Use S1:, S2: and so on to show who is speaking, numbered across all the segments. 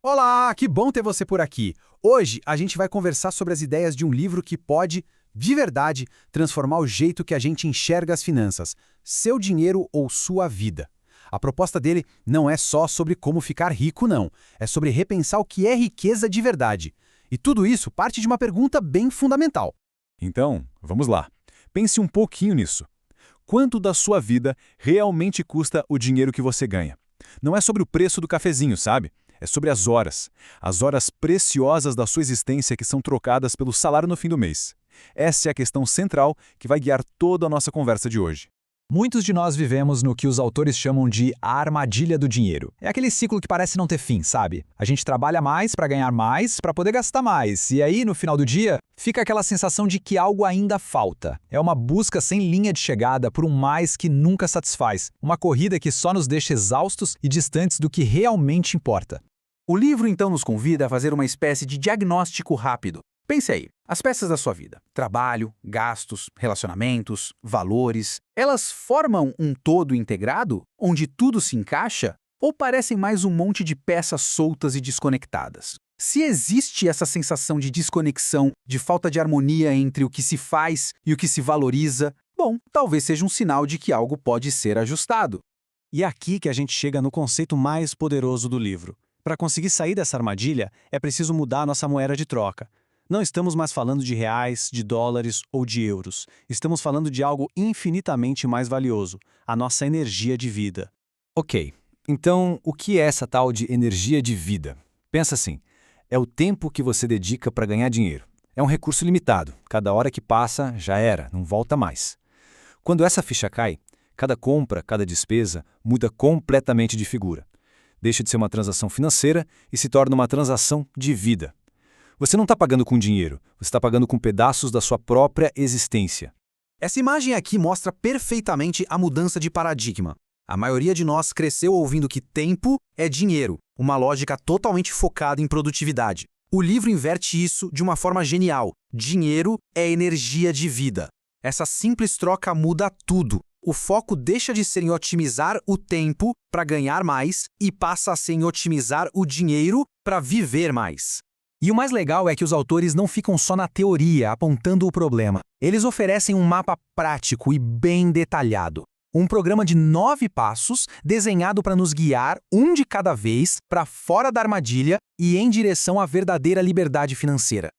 S1: Olá, que bom ter você por aqui. Hoje a gente vai conversar sobre as ideias de um livro que pode, de verdade, transformar o jeito que a gente enxerga as finanças, seu dinheiro ou sua vida. A proposta dele não é só sobre como ficar rico, não. É sobre repensar o que é riqueza de verdade. E tudo isso parte de uma pergunta bem fundamental.
S2: Então, vamos lá. Pense um pouquinho nisso. Quanto da sua vida realmente custa o dinheiro que você ganha? Não é sobre o preço do cafezinho, sabe? É sobre as horas preciosas da sua existência que são trocadas pelo salário no fim do mês. Essa é a questão central que vai guiar toda a nossa conversa de hoje.
S3: Muitos de nós vivemos no que os autores chamam de a armadilha do dinheiro. É aquele ciclo que parece não ter fim, sabe? A gente trabalha mais para ganhar mais, para poder gastar mais. E aí, no final do dia, fica aquela sensação de que algo ainda falta. É uma busca sem linha de chegada por um mais que nunca satisfaz. Uma corrida que só nos deixa exaustos e distantes do que realmente importa.
S4: O livro então nos convida a fazer uma espécie de diagnóstico rápido. Pense aí, as peças da sua vida, trabalho, gastos, relacionamentos, valores, elas formam um todo integrado, onde tudo se encaixa? Ou parecem mais um monte de peças soltas e desconectadas? Se existe essa sensação de desconexão, de falta de harmonia entre o que se faz e o que se valoriza, bom, talvez seja um sinal de que algo pode ser ajustado.
S5: E é aqui que a gente chega no conceito mais poderoso do livro. Para conseguir sair dessa armadilha, é preciso mudar a nossa moeda de troca. Não estamos mais falando de reais, de dólares ou de euros. Estamos falando de algo infinitamente mais valioso, a nossa energia de vida.
S1: Ok, então o que é essa tal de energia de vida? Pensa assim, é o tempo que você dedica para ganhar dinheiro. É um recurso limitado, cada hora que passa já era, não volta mais. Quando essa ficha cai, cada compra, cada despesa muda completamente de figura. Deixa de ser uma transação financeira e se torna uma transação de vida. Você não está pagando com dinheiro, você está pagando com pedaços da sua própria existência.
S4: Essa imagem aqui mostra perfeitamente a mudança de paradigma. A maioria de nós cresceu ouvindo que tempo é dinheiro, uma lógica totalmente focada em produtividade. O livro inverte isso de uma forma genial. Dinheiro é energia de vida. Essa simples troca muda tudo. O foco deixa de ser em otimizar o tempo para ganhar mais e passa a ser em otimizar o dinheiro para viver mais.
S3: E o mais legal é que os autores não ficam só na teoria, apontando o problema. Eles oferecem um mapa prático e bem detalhado. Um programa de 9 passos, desenhado para nos guiar, um de cada vez, para fora da armadilha e em direção à verdadeira liberdade financeira.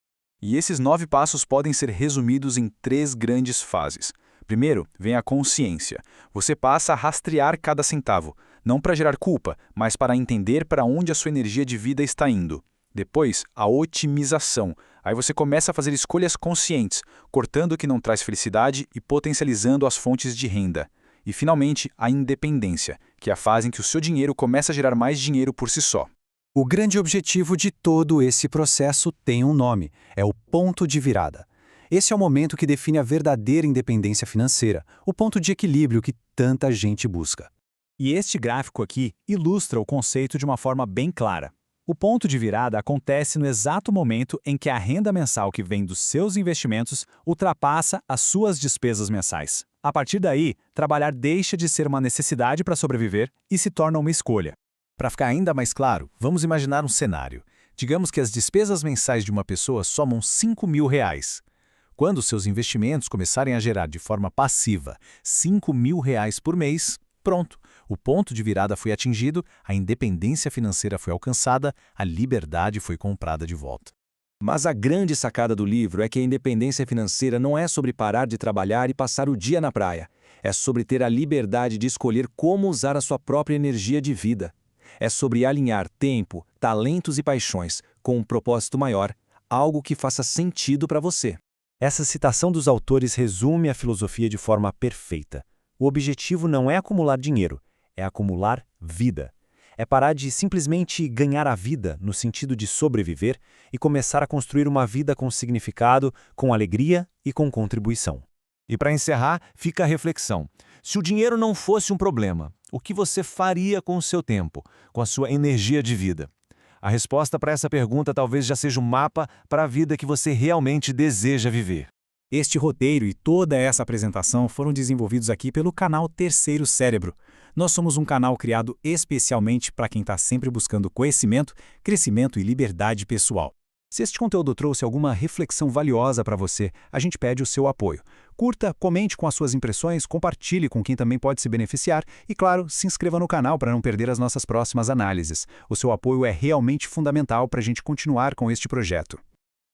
S2: E esses 9 passos podem ser resumidos em 3 grandes fases. Primeiro, vem a consciência. Você passa a rastrear cada centavo, não para gerar culpa, mas para entender para onde a sua energia de vida está indo. Depois, a otimização. Aí você começa a fazer escolhas conscientes, cortando o que não traz felicidade e potencializando as fontes de renda. E, finalmente, a independência, que é a fase em que o seu dinheiro começa a gerar mais dinheiro por si só.
S3: O grande objetivo de todo esse processo tem um nome, é o ponto de virada. Esse é o momento que define a verdadeira independência financeira, o ponto de equilíbrio que tanta gente busca.
S5: E este gráfico aqui ilustra o conceito de uma forma bem clara. O ponto de virada acontece no exato momento em que a renda mensal que vem dos seus investimentos ultrapassa as suas despesas mensais. A partir daí, trabalhar deixa de ser uma necessidade para sobreviver e se torna uma escolha.
S1: Para ficar ainda mais claro, vamos imaginar um cenário. Digamos que as despesas mensais de uma pessoa somam R$ 5.000. Quando seus investimentos começarem a gerar de forma passiva R$ 5.000 por mês, pronto. O ponto de virada foi atingido, a independência financeira foi alcançada, a liberdade foi comprada de volta.
S6: Mas a grande sacada do livro é que a independência financeira não é sobre parar de trabalhar e passar o dia na praia. É sobre ter a liberdade de escolher como usar a sua própria energia de vida. É sobre alinhar tempo, talentos e paixões com um propósito maior, algo que faça sentido para você.
S5: Essa citação dos autores resume a filosofia de forma perfeita. O objetivo não é acumular dinheiro, é acumular vida. É parar de simplesmente ganhar a vida, no sentido de sobreviver, e começar a construir uma vida com significado, com alegria e com contribuição.
S6: E para encerrar, fica a reflexão. Se o dinheiro não fosse um problema, o que você faria com o seu tempo, com a sua energia de vida? A resposta para essa pergunta talvez já seja um mapa para a vida que você realmente deseja viver.
S3: Este roteiro e toda essa apresentação foram desenvolvidos aqui pelo canal Terceiro Cérebro.
S5: Nós somos um canal criado especialmente para quem está sempre buscando conhecimento, crescimento e liberdade pessoal. Se este conteúdo trouxe alguma reflexão valiosa para você, a gente pede o seu apoio. Curta, comente com as suas impressões, compartilhe com quem também pode se beneficiar e, claro, se inscreva no canal para não perder as nossas próximas análises. O seu apoio é realmente fundamental para a gente continuar com este projeto.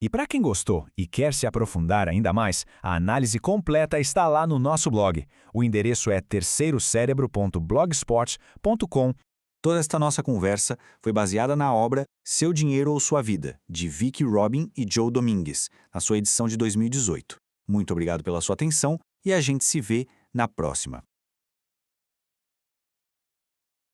S3: E para quem gostou e quer se aprofundar ainda mais, a análise completa está lá no nosso blog. O endereço é terceirocérebro.blogspot.com.
S5: Toda esta nossa conversa foi baseada na obra Seu Dinheiro ou Sua Vida, de Vicki Robin e Joe Domingues, na sua edição de 2018. Muito obrigado pela sua atenção e a gente se vê na próxima.